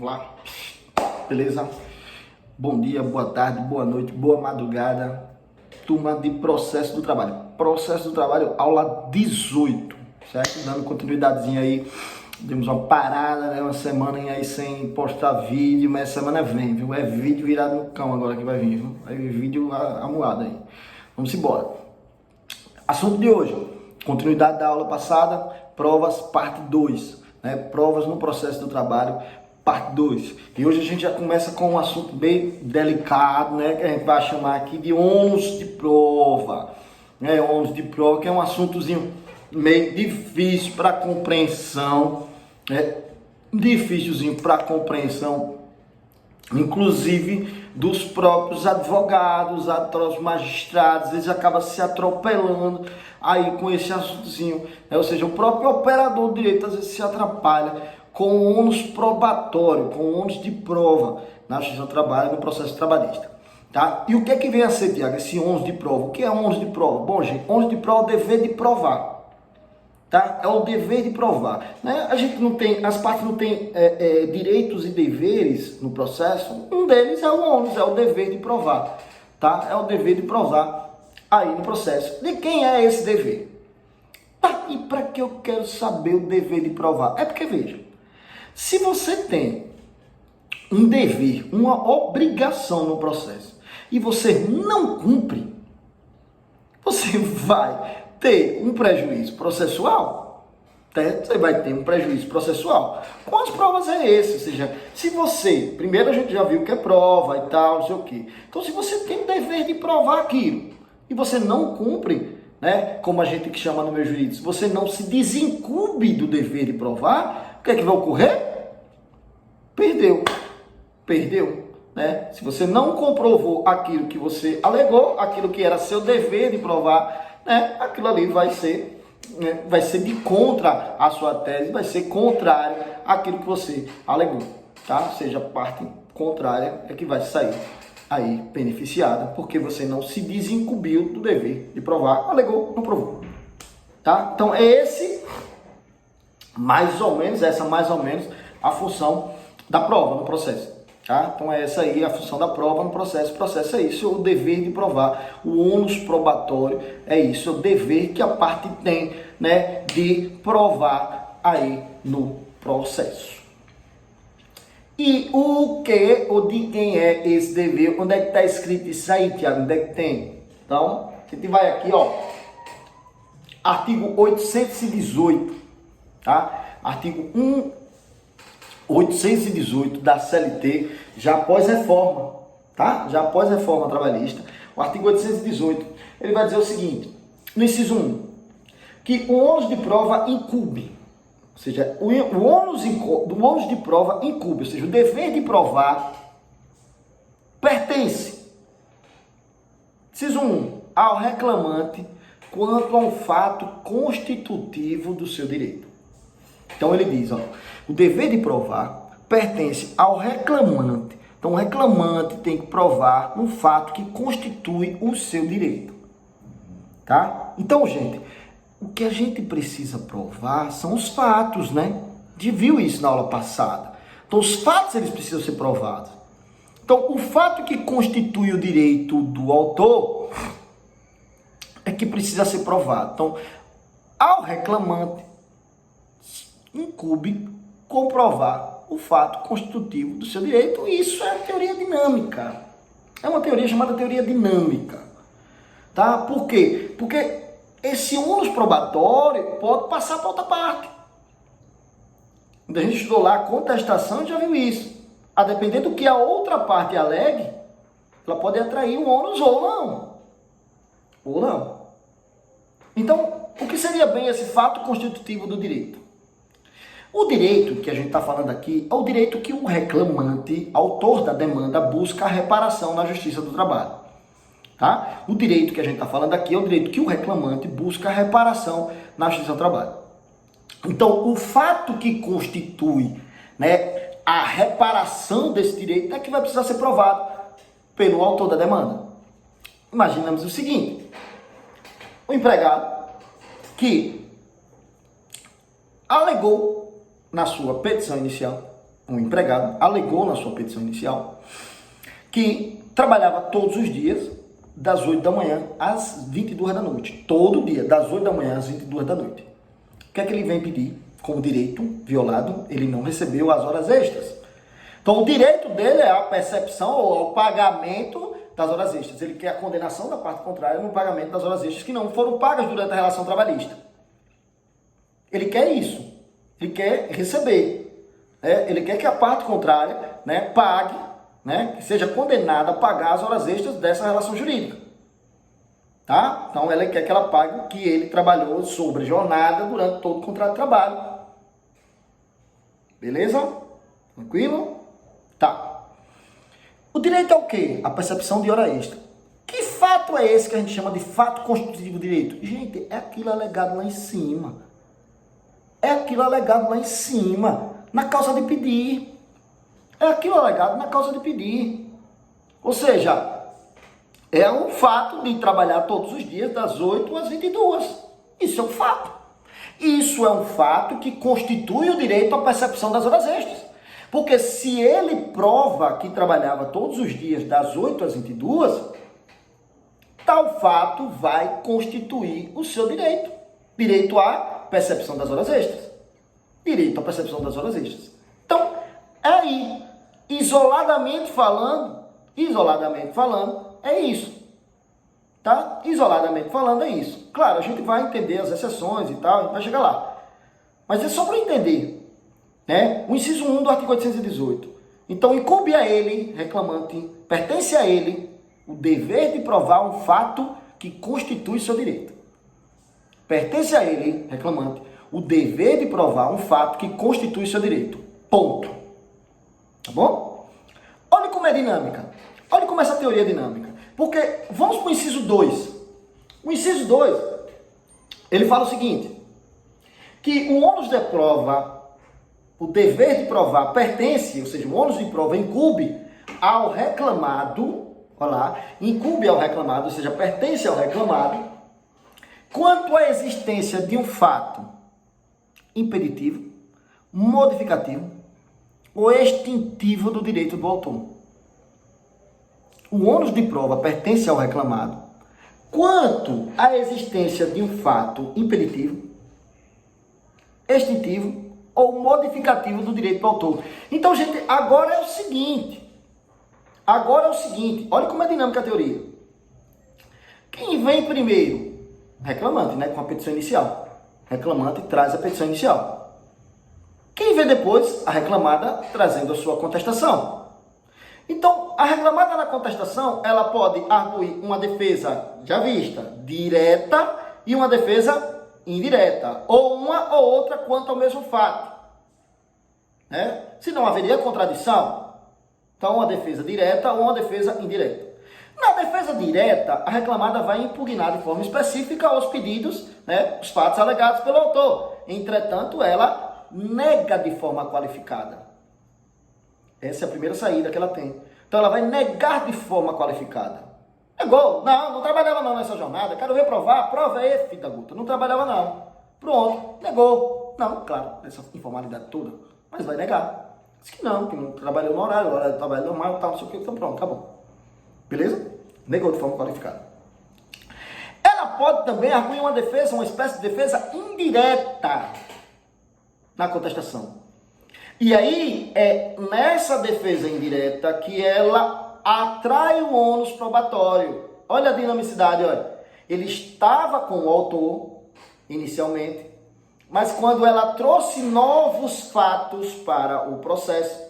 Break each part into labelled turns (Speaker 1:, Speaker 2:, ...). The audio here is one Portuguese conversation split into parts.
Speaker 1: Vamos lá. Beleza? Bom dia, boa tarde, boa noite, boa madrugada. Turma de processo do trabalho. Processo do trabalho, aula 18, certo? Dando continuidadezinha aí. Demos uma parada, né? Uma semana aí sem postar vídeo, mas essa semana vem, viu? É vídeo virado no cão agora que vai vir, viu? Vai vir vídeo amuado aí. Vamos embora. Assunto de hoje, continuidade da aula passada, provas parte 2, né? Provas no processo do trabalho, parte 2. E hoje a gente já começa com um assunto bem delicado, né? Que a gente vai chamar aqui de ônus de prova, né? Ônus de prova, que é um assuntozinho meio difícil para compreensão, né? Difícilzinho para compreensão, inclusive dos próprios advogados, dos magistrados. Eles acabam se atropelando aí com esse assuntozinho, né? Ou seja, o próprio operador de direito às vezes se atrapalha com o ônus probatório, com o ônus de prova na justiça do trabalho, no processo trabalhista. Tá? E o que é que vem a ser, Tiago, esse ônus de prova? O que é ônus de prova? Bom, gente, ônus de prova é o dever de provar. Tá? É o dever de provar, né? A gente não tem, as partes não têm direitos e deveres no processo. Um deles é o ônus, é o dever de provar, tá? É o dever de provar aí no processo. De quem é esse dever? Tá? E para que eu quero saber o dever de provar? É porque, veja, se você tem um dever, uma obrigação no processo e você não cumpre, você vai ter um prejuízo processual, certo? Você vai ter um prejuízo processual. Quantas provas é esse? Ou seja, se você, primeiro a gente já viu que é prova e tal, não sei o quê. Então, se você tem o dever de provar aquilo e você não cumpre, né? Como a gente que chama no meio jurídico, se você não se desincumbe do dever de provar, o que é que vai ocorrer? Perdeu, né? Se você não comprovou aquilo que você alegou, aquilo que era seu dever de provar, né? Aquilo ali vai ser, né? Vai ser de contra a sua tese, vai ser contrário àquilo que você alegou, tá? Ou seja, a parte contrária é que vai sair aí beneficiada, porque você não se desincumbiu do dever de provar, alegou, não provou, tá? Então é essa mais ou menos a função da prova no processo, tá? Então é essa aí a função da prova no processo. O processo é isso, é o dever de provar. O ônus probatório é isso, é o dever que a parte tem, né, de provar aí no processo. E o que ou de quem é esse dever? Onde é que está escrito isso aí, Tiago? Onde é que tem? Então, a gente vai aqui, ó, artigo 818, tá? Artigo 818 da CLT, já após reforma, tá? Já após reforma trabalhista, o artigo 818, ele vai dizer o seguinte, no inciso 1, que o ônus de prova incumbe, ou seja, o ônus de prova incumbe, ou seja, o dever de provar pertence, inciso 1, ao reclamante quanto a um fato constitutivo do seu direito. Então ele diz, ó, o dever de provar pertence ao reclamante. Então o reclamante tem que provar um fato que constitui o seu direito. Tá? Então, gente, o que a gente precisa provar são os fatos, né? A gente viu isso na aula passada. Então os fatos eles precisam ser provados. Então o fato que constitui o direito do autor é que precisa ser provado. Então, ao reclamante incumbe comprovar o fato constitutivo do seu direito, e isso é teoria dinâmica. É uma teoria chamada teoria dinâmica. Tá? Por quê? Porque esse ônus probatório pode passar para outra parte. Quando a gente estudou lá a contestação, já viu isso. A depender do que a outra parte alegue, ela pode atrair um ônus ou não. Ou não. Então, o que seria bem esse fato constitutivo do direito? O direito que a gente está falando aqui é o direito que o reclamante, autor da demanda, busca a reparação na Justiça do Trabalho. Tá? O direito que a gente está falando aqui é o direito que o reclamante busca a reparação na Justiça do Trabalho. Então, o fato que constitui, né, a reparação desse direito é que vai precisar ser provado pelo autor da demanda. Imaginamos o seguinte, o empregado que alegou na sua petição inicial, um empregado, alegou na sua petição inicial que trabalhava todos os dias das 8 da manhã às 22 da noite. Todo dia, das 8 da manhã às 22 da noite. O que é que ele vem pedir? Como direito violado, ele não recebeu as horas extras. Então, o direito dele é a percepção ou o pagamento das horas extras. Ele quer a condenação da parte contrária no pagamento das horas extras que não foram pagas durante a relação trabalhista. Ele quer isso. Ele quer receber. Ele quer que a parte contrária, pague, que seja condenada a pagar as horas extras dessa relação jurídica. Tá? Então, ele quer que ela pague o que ele trabalhou sobre jornada durante todo o contrato de trabalho. Beleza? Tranquilo? Tá. O direito é o quê? A percepção de hora extra. Que fato é esse que a gente chama de fato constitutivo de direito? Gente, é aquilo alegado lá em cima. É aquilo alegado lá em cima, na causa de pedir. É aquilo alegado na causa de pedir. Ou seja, é um fato de trabalhar todos os dias das 8 às 22. Isso é um fato. Isso é um fato que constitui o direito à percepção das horas extras. Porque se ele prova que trabalhava todos os dias das 8 às 22, tal fato vai constituir o seu direito. Direito à percepção das horas extras. Direito à percepção das horas extras. Então, aí, isoladamente falando, é isso. Tá? Isoladamente falando, é isso. Claro, a gente vai entender as exceções e tal, a gente vai chegar lá. Mas é só para entender. O inciso 1 do artigo 818. Então, incumbe a ele, reclamante, pertence a ele o dever de provar um fato que constitui seu direito. Pertence a ele, reclamante, o dever de provar um fato que constitui seu direito. Ponto. Tá bom? Olha como é dinâmica. Olha como essa teoria é dinâmica. Porque, vamos para o inciso 2. O inciso 2, ele fala o seguinte, que o ônus de prova, o dever de provar pertence, ou seja, o ônus de prova incumbe ao reclamado, olha lá, incumbe ao reclamado, ou seja, pertence ao reclamado, quanto à existência de um fato impeditivo, modificativo ou extintivo do direito do autor. O ônus de prova pertence ao reclamado quanto à existência de um fato impeditivo, extintivo ou modificativo do direito do autor. Então, gente, agora é o seguinte, olha como é dinâmica a teoria. Quem vem primeiro? Reclamante, com a petição inicial. Reclamante traz a petição inicial. Quem vem depois? A reclamada trazendo a sua contestação. Então, a reclamada na contestação, ela pode arguir uma defesa, já vista, direta e uma defesa indireta, ou uma ou outra quanto ao mesmo fato. Se não haveria contradição, então uma defesa direta ou uma defesa indireta. Na defesa direta, a reclamada vai impugnar de forma específica os pedidos, os fatos alegados pelo autor. Entretanto, ela nega de forma qualificada. Essa é a primeira saída que ela tem. Então, ela vai negar de forma qualificada. Negou. Não trabalhava não nessa jornada. Quero reprovar. Prova aí, filho da guta. Não trabalhava não. Pronto. Negou. Não, claro, essa informalidade toda. Mas vai negar. Diz que não trabalhou no horário de trabalho normal, tal, não sei o que. Então, pronto, acabou. Beleza? Negou de forma qualificada. Ela pode também arguir uma defesa, uma espécie de defesa indireta na contestação. E aí, é nessa defesa indireta que ela atrai o ônus probatório. Olha a dinamicidade, olha. Ele estava com o autor, inicialmente, mas quando ela trouxe novos fatos para o processo,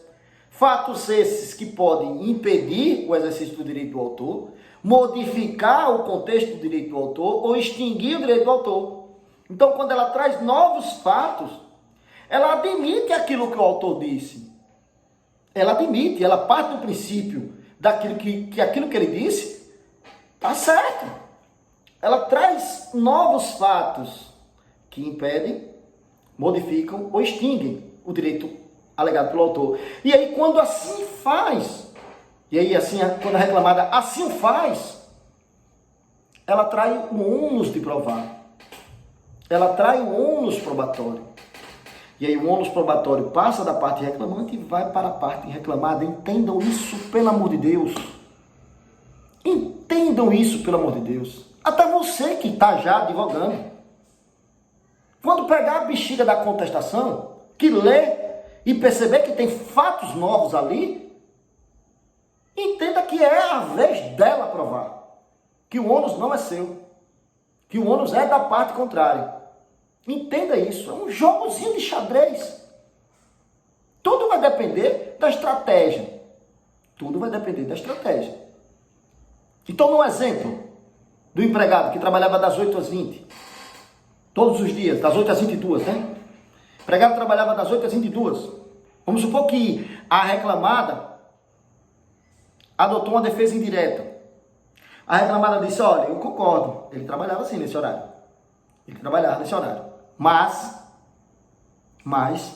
Speaker 1: fatos esses que podem impedir o exercício do direito do autor, modificar o contexto do direito do autor ou extinguir o direito do autor. Então, quando ela traz novos fatos, ela admite aquilo que o autor disse. Ela admite, ela parte do princípio daquilo que aquilo que ele disse está certo. Ela traz novos fatos que impedem, modificam ou extinguem o direito alegado pelo autor. E aí, quando assim faz, quando a reclamada assim faz, ela trai o ônus de provar. Ela trai o ônus probatório. E aí o ônus probatório passa da parte reclamante e vai para a parte reclamada. Entendam isso, pelo amor de Deus. Entendam isso, pelo amor de Deus. Até você que está já advogando. Quando pegar a bexiga da contestação, que lê e perceber que tem fatos novos ali, entenda que é a vez dela provar. Que o ônus não é seu. Que o ônus é da parte contrária. Entenda isso. É um jogozinho de xadrez. Tudo vai depender da estratégia. Tudo vai depender da estratégia. Então, no exemplo do empregado que trabalhava das 8 às 20, todos os dias, das 8 às 22, né? O empregado trabalhava das 8 às 22. Vamos supor que a reclamada adotou uma defesa indireta. A reclamada disse, olha, eu concordo, ele trabalhava assim nesse horário. Ele trabalhava nesse horário. Mas,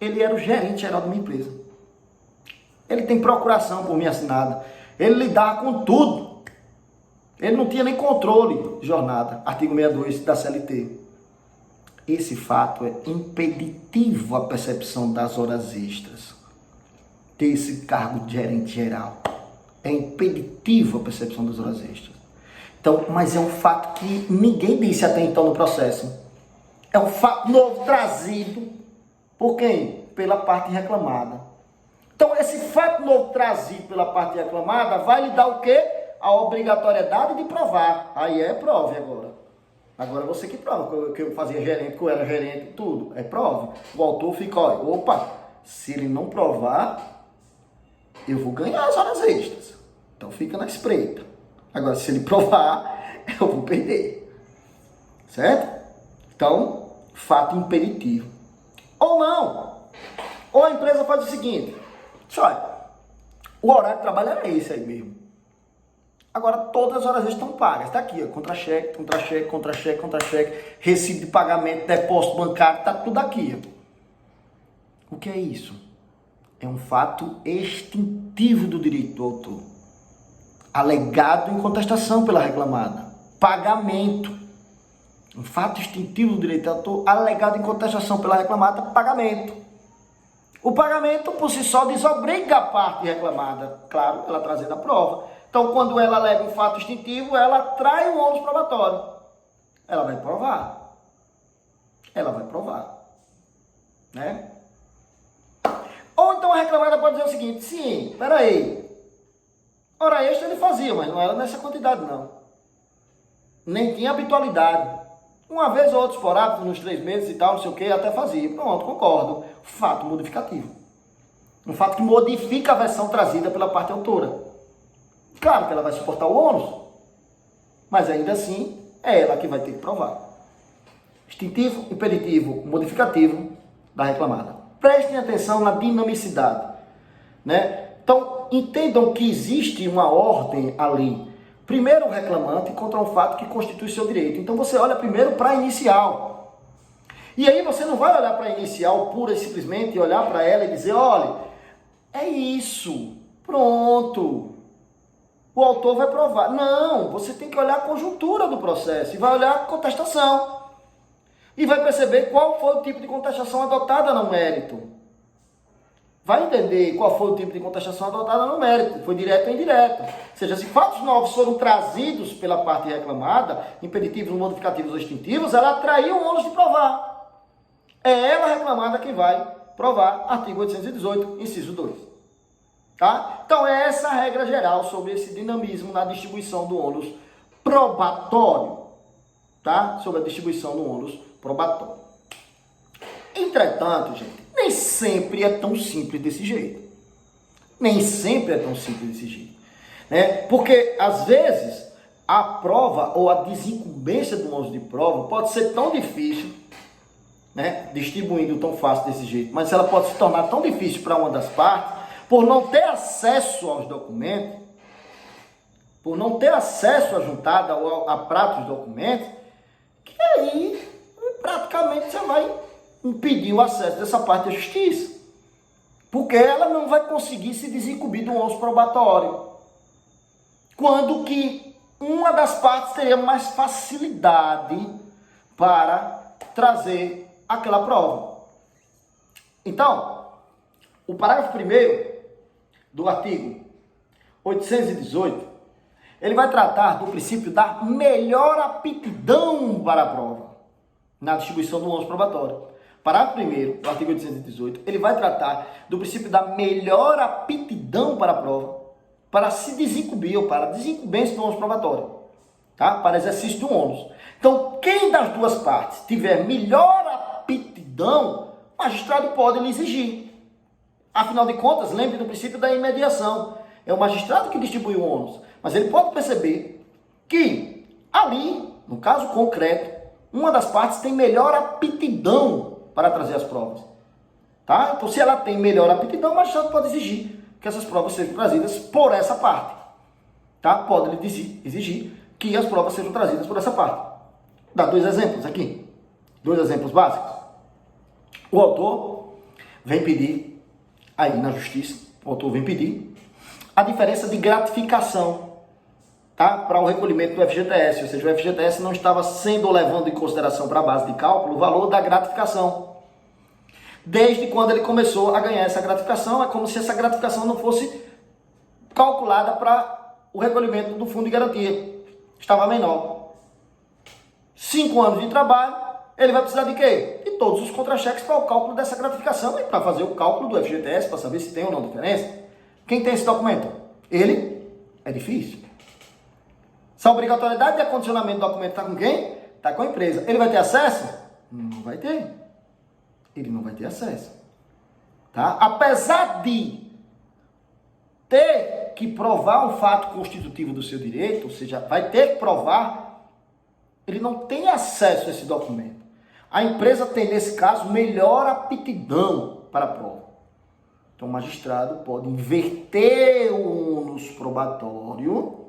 Speaker 1: ele era o gerente geral da minha empresa. Ele tem procuração por mim assinada. Ele lidava com tudo. Ele não tinha nem controle de jornada. Artigo 62 da CLT. Esse fato é impeditivo à percepção das horas extras. Ter esse cargo de gerente geral. É impeditivo a percepção das horas extras. Então, mas é um fato que ninguém disse até então no processo. É um fato novo trazido por quem? Pela parte reclamada. Então, esse fato novo trazido pela parte reclamada vai lhe dar o quê? A obrigatoriedade de provar. Aí prove agora. Agora você que prova, que eu fazia gerente, que eu era gerente, tudo. É prova. O autor fica, olha, opa, se ele não provar, eu vou ganhar as horas extras. Então fica na espreita. Agora, se ele provar, eu vou perder. Certo? Então, fato impeditivo. Ou não. Ou a empresa faz o seguinte. Olha, o horário de trabalho era esse aí mesmo. Agora, todas as horas estão pagas. Está aqui, ó, contra-cheque, contra-cheque, contra-cheque, contra-cheque, recibo de pagamento, depósito bancário, está tudo aqui. Ó. O que é isso? É um fato extintivo do direito do autor. Alegado em contestação pela reclamada. Pagamento. Um fato extintivo do direito do autor, alegado em contestação pela reclamada, pagamento. O pagamento, por si só, desobriga a parte reclamada. Claro, ela trazendo a prova. Então, quando ela alega um fato extintivo, ela trai um ônus probatório. Ela vai provar. Ela vai provar. Né? Ou então a reclamada pode dizer o seguinte, sim, peraí, hora extra ele fazia, mas não era nessa quantidade não. Nem tinha habitualidade. Uma vez ou outra esporádico, nos 3 meses e tal, não sei o que, até fazia. Pronto, concordo. Fato modificativo. Um fato que modifica a versão trazida pela parte autora. Claro que ela vai suportar o ônus, mas ainda assim é ela que vai ter que provar. Extintivo, impeditivo, modificativo da reclamada. Prestem atenção na dinamicidade. Né? Então, entendam que existe uma ordem ali. Primeiro o reclamante contra um fato que constitui seu direito. Então você olha primeiro para a inicial. E aí você não vai olhar para a inicial pura e simplesmente e olhar para ela e dizer, olha, é isso, pronto. O autor vai provar. Não, você tem que olhar a conjuntura do processo e vai olhar a contestação. E vai perceber qual foi o tipo de contestação adotada no mérito. Vai entender qual foi o tipo de contestação adotada no mérito. Foi direto ou indireto. Ou seja, se fatos novos foram trazidos pela parte reclamada, impeditivos, modificativos ou extintivos, ela atraiu o ônus de provar. É ela reclamada que vai provar. Artigo 818, inciso 2. Tá? Então, é essa a regra geral sobre esse dinamismo na distribuição do ônus probatório. Tá? Sobre a distribuição do ônus probatório. Entretanto, gente, nem sempre é tão simples desse jeito. Nem sempre é tão simples desse jeito. Né? Porque, às vezes, a prova ou a desincumbência do ônus de prova pode ser tão difícil, né? Distribuindo tão fácil desse jeito, mas ela pode se tornar tão difícil para uma das partes, por não ter acesso aos documentos, por não ter acesso à juntada ou a prato dos documentos, que aí praticamente você vai impedir o acesso dessa parte da justiça. Porque ela não vai conseguir se desincumbir do ônus probatório. Quando que uma das partes teria mais facilidade para trazer aquela prova. Então, o parágrafo 1º do artigo 818, ele vai tratar do princípio da melhor aptidão para a prova na distribuição do ônus probatório. Parágrafo 1º do artigo 818, ele vai tratar do princípio da melhor aptidão para a prova, para se desincumbir ou para desincumbência do ônus probatório, tá? Para exercício do ônus. Então, quem das duas partes tiver melhor aptidão, o magistrado pode lhe exigir. Afinal de contas, lembre do princípio da imediação. É o magistrado que distribui o ônus, mas ele pode perceber que ali, no caso concreto, uma das partes tem melhor aptidão para trazer as provas. Tá? Então, se ela tem melhor aptidão, o magistrado pode exigir que essas provas sejam trazidas por essa parte. Tá? Pode lhe exigir que as provas sejam trazidas por essa parte. Vou dar 2 exemplos aqui. 2 exemplos básicos. O autor vem pedir, aí na justiça, o autor vem pedir a diferença de gratificação, tá? Para o recolhimento do FGTS, ou seja, o FGTS não estava sendo levando em consideração para a base de cálculo o valor da gratificação. Desde quando ele começou a ganhar essa gratificação, é como se essa gratificação não fosse calculada para o recolhimento do fundo de garantia. Estava menor. 5 anos de trabalho, ele vai precisar de quê? De todos os contra-cheques para o cálculo dessa gratificação e para fazer o cálculo do FGTS, para saber se tem ou não diferença. Quem tem esse documento? Ele? É difícil. Essa obrigatoriedade de acondicionamento do documento está com quem? Está com a empresa. Ele vai ter acesso? Não vai ter. Ele não vai ter acesso. Tá? Apesar de ter que provar um fato constitutivo do seu direito, ou seja, vai ter que provar, ele não tem acesso a esse documento. A empresa tem, nesse caso, melhor aptidão para a prova. Então, o magistrado pode inverter o ônus probatório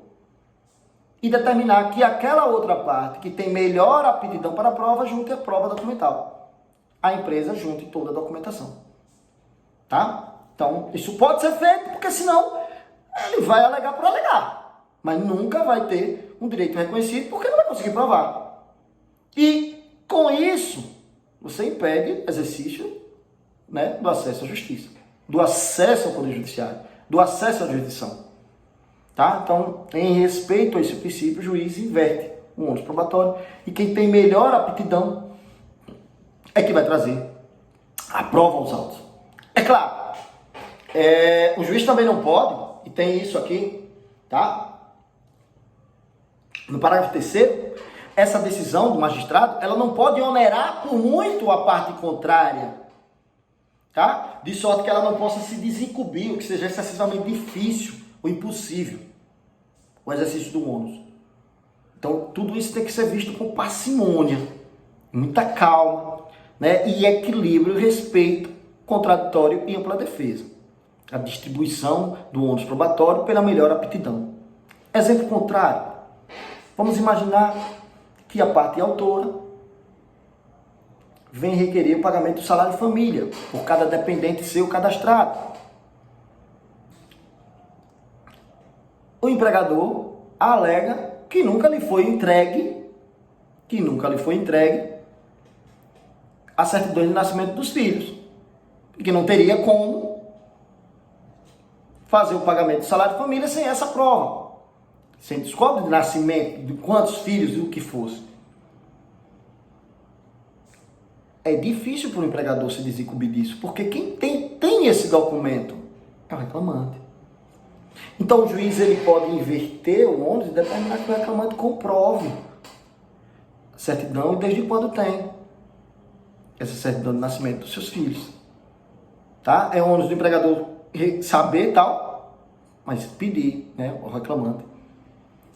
Speaker 1: e determinar que aquela outra parte que tem melhor aptidão para a prova junte a prova documental. A empresa junte toda a documentação. Tá? Então, isso pode ser feito, porque senão ele vai alegar por alegar. Mas nunca vai ter um direito reconhecido, porque não vai conseguir provar. E, com isso, você impede o exercício, né, do acesso à justiça, do acesso ao Poder Judiciário, do acesso à jurisdição. Tá? Então, em respeito a esse princípio, o juiz inverte o ônus probatório e quem tem melhor aptidão é que vai trazer a prova aos autos. É claro, o juiz também não pode, e tem isso aqui, tá? No parágrafo 3º, essa decisão do magistrado, ela não pode onerar por muito a parte contrária, tá? De sorte que ela não possa se desincumbir, ou que seja excessivamente difícil ou impossível o exercício do ônus. Então, tudo isso tem que ser visto com parcimônia, muita calma, né? E equilíbrio, respeito, contraditório e ampla defesa. A distribuição do ônus probatório pela melhor aptidão. Exemplo contrário. Vamos imaginar que a parte autora vem requerer o pagamento do salário família por cada dependente seu cadastrado. O empregador alega que nunca lhe foi entregue a certidão de nascimento dos filhos e que não teria como fazer o pagamento do salário família sem essa prova, sem descobre de nascimento, de quantos filhos e o que fosse. É difícil para o empregador se desincumbir disso, porque quem tem esse documento é o reclamante. Então o juiz ele pode inverter o ônus e determinar que o reclamante comprove a certidão e desde quando tem essa certidão de nascimento dos seus filhos. Tá? É ônus do empregador saber tal, mas pedir, né, ao reclamante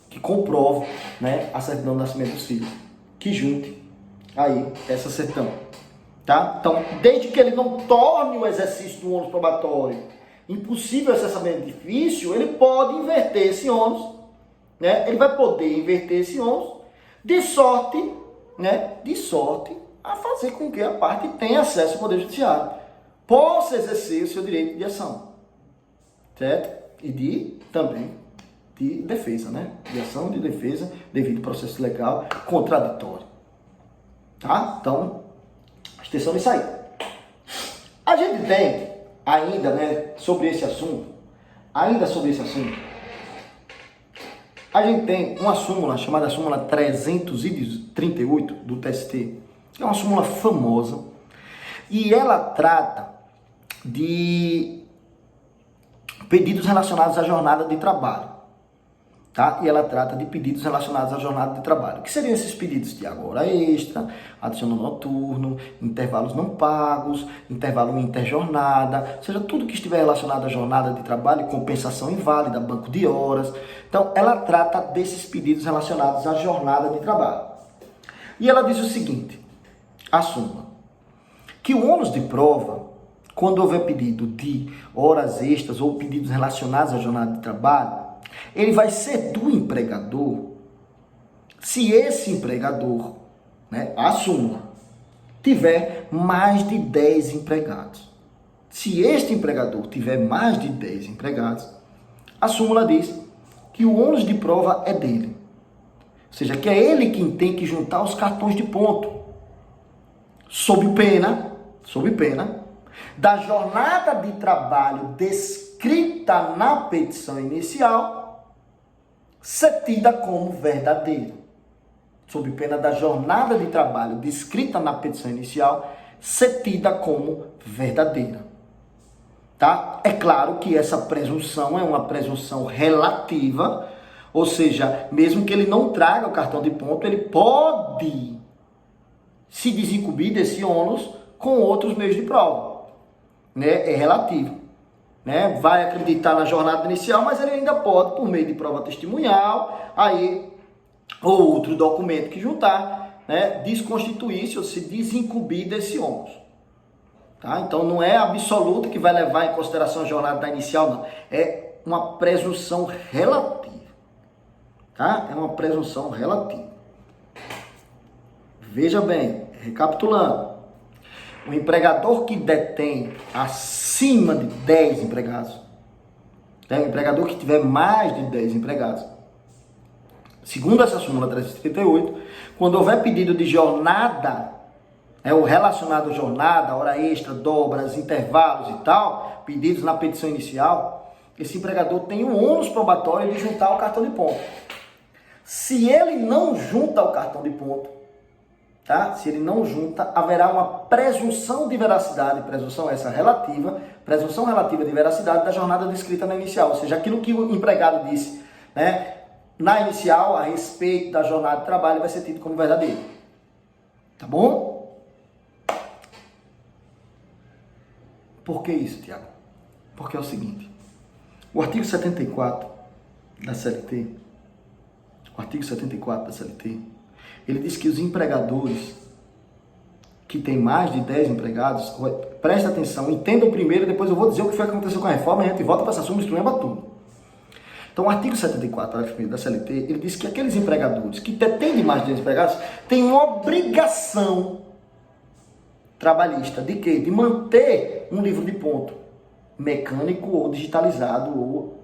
Speaker 1: que comprove, né, a certidão de nascimento dos filhos, que junte aí essa certidão. Tá? Então, desde que ele não torne o exercício do ônus probatório impossível, excessivamente difícil, ele pode inverter esse ônus, né? Ele vai poder inverter esse ônus de sorte, né? De sorte a fazer com que a parte tenha acesso ao Poder Judiciário, possa exercer o seu direito de ação, certo? E também de defesa, né? De ação de defesa devido ao processo legal contraditório. Tá? Então, presta atenção nisso aí. A gente tem ainda, né, sobre esse assunto, a gente tem uma súmula chamada súmula 338 do TST, que é uma súmula famosa, e ela trata de pedidos relacionados à jornada de trabalho, tá? E ela trata de pedidos relacionados à jornada de trabalho. O que seriam esses pedidos? De hora extra, adicional noturno, intervalos não pagos, intervalo interjornada, ou seja, tudo que estiver relacionado à jornada de trabalho, compensação inválida, banco de horas. Então, ela trata desses pedidos relacionados à jornada de trabalho. E ela diz o seguinte, a súmula, que o ônus de prova, quando houver pedido de horas extras ou pedidos relacionados à jornada de trabalho, ele vai ser do empregador se esse empregador, né, a súmula, tiver mais de 10 empregados. Se este empregador tiver mais de 10 empregados, a súmula diz que o ônus de prova é dele. Ou seja, que é ele quem tem que juntar os cartões de ponto, sob pena da jornada de trabalho descrita na petição inicial ser tida como verdadeira. Sob pena da jornada de trabalho descrita na petição inicial ser tida como verdadeira. Tá? É claro que essa presunção é uma presunção relativa, ou seja, mesmo que ele não traga o cartão de ponto, ele pode se desincumbir desse ônus com outros meios de prova. Né? É relativo. Né? Vai acreditar na jornada inicial, mas ele ainda pode, por meio de prova testemunhal, aí, ou outro documento que juntar, né, desconstituir-se ou se desincumbir desse ônus. Tá? Então não é absoluto que vai levar em consideração a jornada inicial, não. É uma presunção relativa. Tá? É uma presunção relativa. Veja bem, recapitulando. O empregador que detém acima de 10 empregados, né? O empregador que tiver mais de 10 empregados, segundo essa súmula 338, quando houver pedido de jornada, o relacionado à jornada, hora extra, dobras, intervalos e tal, pedidos na petição inicial, esse empregador tem um ônus probatório de juntar o cartão de ponto. Se ele não junta o cartão de ponto, tá? Se ele não junta, haverá uma presunção de veracidade, presunção essa relativa, presunção relativa de veracidade da jornada descrita na inicial, ou seja, aquilo que o empregado disse, né, na inicial a respeito da jornada de trabalho vai ser tido como verdadeiro. Tá bom? Por que isso, Tiago? Porque é o seguinte, o artigo 74 da CLT, ele diz que os empregadores que têm mais de 10 empregados, presta atenção, entendam primeiro, depois eu vou dizer o que foi que aconteceu com a reforma e a gente volta para essa súmula e instrumenta tudo. Então, o artigo 74 da CLT, ele diz que aqueles empregadores que detêm mais de 10 empregados têm uma obrigação trabalhista de quê? De manter um livro de ponto mecânico ou digitalizado ou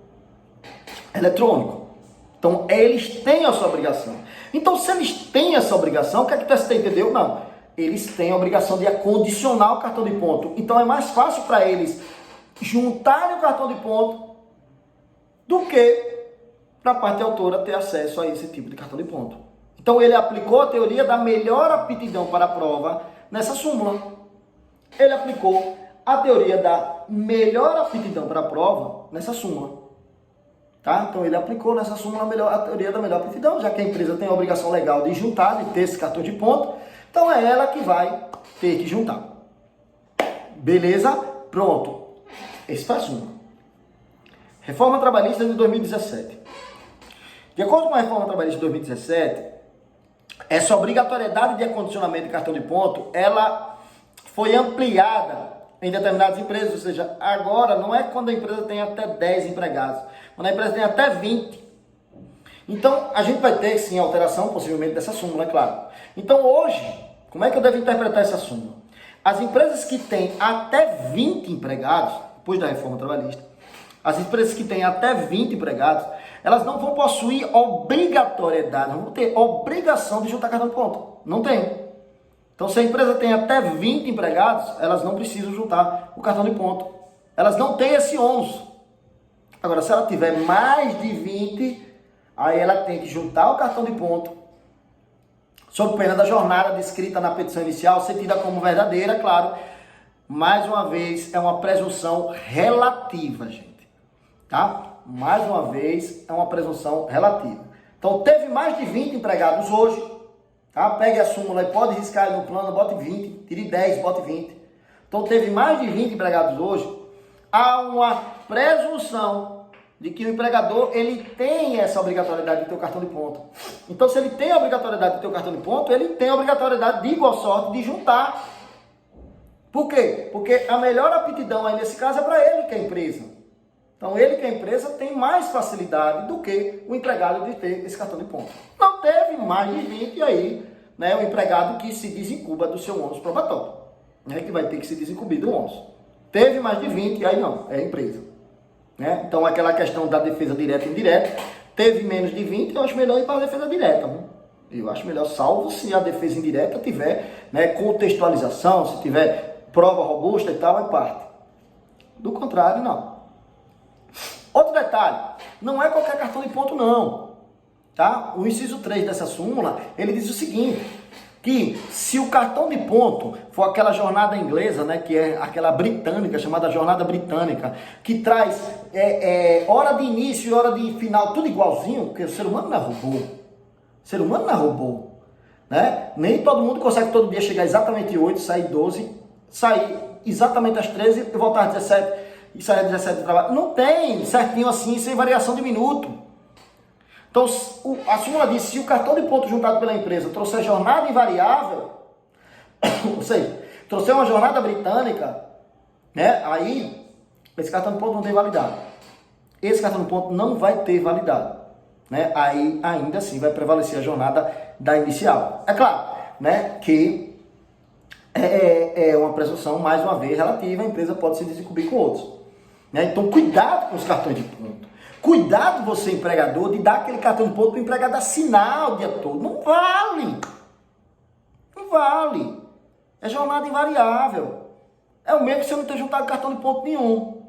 Speaker 1: eletrônico. Então, eles têm essa obrigação. Então, se eles têm essa obrigação, o que é que o TST entendeu? Não. Eles têm a obrigação de acondicionar o cartão de ponto. Então, é mais fácil para eles juntarem o cartão de ponto do que para a parte autora ter acesso a esse tipo de cartão de ponto. Então, ele aplicou a teoria da melhor aptidão para a prova nessa súmula. Ele aplicou a teoria da melhor aptidão para a prova nessa súmula. Tá? Então ele aplicou nessa súmula a teoria da melhor aptidão, já que a empresa tem a obrigação legal de juntar, de ter esse cartão de ponto, então é ela que vai ter que juntar. Beleza? Pronto. Esse foi a súmula. Reforma Trabalhista de 2017. De acordo com a Reforma Trabalhista de 2017, essa obrigatoriedade de acondicionamento de cartão de ponto, ela foi ampliada em determinadas empresas, ou seja, agora não é quando a empresa tem até 10 empregados, quando a empresa tem até 20. Então, a gente vai ter, sim, alteração, possivelmente, dessa súmula, é claro. Então, hoje, como é que eu devo interpretar essa súmula? As empresas que têm até 20 empregados, depois da reforma trabalhista, as empresas que têm até 20 empregados, elas não vão possuir obrigatoriedade, não vão ter obrigação de juntar cartão de ponto. Não tem. Então, se a empresa tem até 20 empregados, elas não precisam juntar o cartão de ponto. Elas não têm esse ônus. Agora, se ela tiver mais de 20, aí ela tem que juntar o cartão de ponto, sob pena da jornada descrita na petição inicial ser tida como verdadeira, claro. Mais uma vez, é uma presunção relativa, gente. Tá? Mais uma vez, é uma presunção relativa. Então, teve mais de 20 empregados hoje. Tá? Pegue a súmula e pode riscar aí no plano, bote 20, tire 10, bote 20. Então, teve mais de 20 empregados hoje. Há uma presunção de que o empregador ele tem essa obrigatoriedade de ter o cartão de ponto. Então, se ele tem a obrigatoriedade de ter o cartão de ponto, ele tem a obrigatoriedade de igual sorte de juntar. Por quê? Porque a melhor aptidão aí nesse caso é para ele que é a empresa. Então, ele que é a empresa tem mais facilidade do que o empregado de ter esse cartão de ponto. Não teve mais de 20 e aí, né, o empregado que se desincuba do seu ônus probatório, né, que vai ter que se desincumbir do ônus. Teve mais de 20 e aí não, é a empresa. Né? Então, aquela questão da defesa direta e indireta, teve menos de 20, eu acho melhor ir para a defesa direta. Né? Eu acho melhor, salvo se a defesa indireta tiver, né, contextualização, se tiver prova robusta e tal, é parte. Do contrário, não. Outro detalhe, não é qualquer cartão de ponto não. Tá? O inciso 3 dessa súmula, ele diz o seguinte, que se o cartão de ponto for aquela jornada inglesa, né, que é aquela britânica, chamada jornada britânica, que traz hora de início e hora de final, tudo igualzinho, porque o ser humano não é robô. O ser humano não é robô. Né? Nem todo mundo consegue todo dia chegar exatamente 8, sair 12, sair exatamente às 13 e voltar às 17 e sair às 17 do trabalho. Não tem certinho assim, sem variação de minuto. Então, a súmula diz, se o cartão de ponto juntado pela empresa trouxer jornada invariável, ou seja, trouxer uma jornada britânica, né, aí esse cartão de ponto não tem validade. Esse cartão de ponto não vai ter validade. Né? Aí, ainda assim, vai prevalecer a jornada da inicial. É claro, né, que é uma presunção, mais uma vez, relativa, a empresa pode se desincumbir com outros. Né? Então, cuidado com os cartões de ponto. Cuidado você, empregador, de dar aquele cartão de ponto para o empregado assinar o dia todo. Não vale. Não vale. É jornada invariável. É o mesmo que você não ter juntado cartão de ponto nenhum.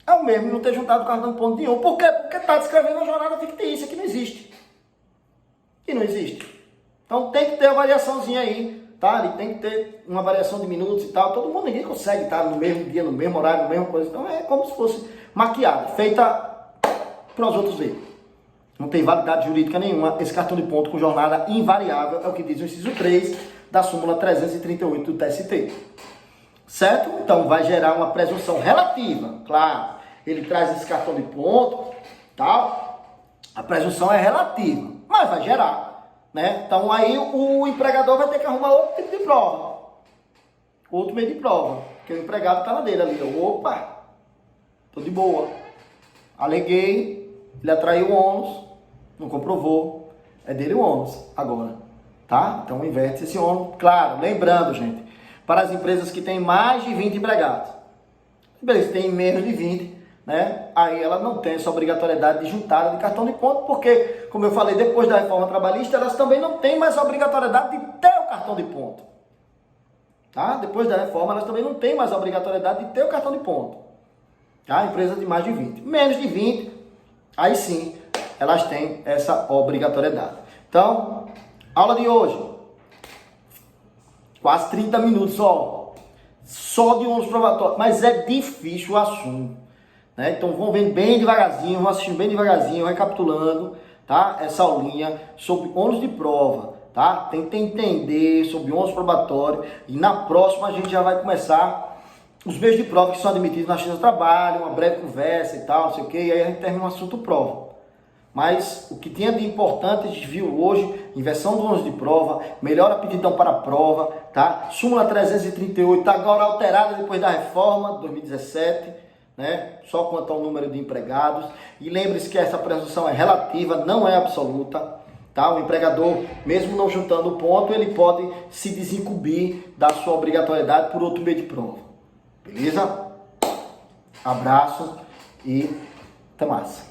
Speaker 1: É o mesmo que não ter juntado cartão de ponto nenhum. Por quê? Porque está descrevendo uma jornada fictícia que não existe. Que não existe. Então tem que ter a variaçãozinha aí. Tá? Ele tem que ter uma variação de minutos e tal. Todo mundo, ninguém consegue estar no mesmo dia, no mesmo horário, na mesma coisa. Então é como se fosse maquiada, feita para os outros verem. Não tem validade jurídica nenhuma. Esse cartão de ponto com jornada invariável é o que diz o inciso 3 da súmula 338 do TST. Certo? Então vai gerar uma presunção relativa. Claro, ele traz esse cartão de ponto, tal. A presunção é relativa, mas vai gerar. Né? Então aí o empregador vai ter que arrumar outro tipo de prova. Outro meio de prova. Porque o empregado está na dele ali. Opa, tô de boa. Aleguei, ele atraiu o ônus, não comprovou, é dele o ônus agora, tá? Então inverte esse ônus, claro, lembrando, gente, para as empresas que têm mais de 20 empregados. Beleza, tem menos de 20, né? Aí ela não tem essa obrigatoriedade de juntada de cartão de ponto, porque, como eu falei, depois da reforma trabalhista, elas também não têm mais a obrigatoriedade de ter o cartão de ponto. Tá? Depois da reforma, elas também não têm mais a obrigatoriedade de ter o cartão de ponto. Tá? Empresa de mais de 20. Menos de 20, aí sim, elas têm essa obrigatoriedade. Então, aula de hoje, quase 30 minutos só de ônus probatório, mas é difícil o assunto. Né? Então, vamos vendo bem devagarzinho, vamos assistindo bem devagarzinho, recapitulando, tá? Essa aulinha sobre ônus de prova. Tá? Tenta entender sobre ônus probatório e na próxima a gente já vai começar os meios de prova que são admitidos na Justiça do Trabalho, uma breve conversa e tal, não sei o que, e aí a gente termina o assunto prova. Mas o que tinha de importante a gente viu hoje, inversão do ônus de prova, melhor aptidão para a prova, tá? Súmula 338, agora alterada depois da reforma de 2017, né? Só quanto ao número de empregados. E lembre-se que essa presunção é relativa, não é absoluta. Tá? O empregador, mesmo não juntando o ponto, ele pode se desincumbir da sua obrigatoriedade por outro meio de prova. Beleza? Abraço e até mais.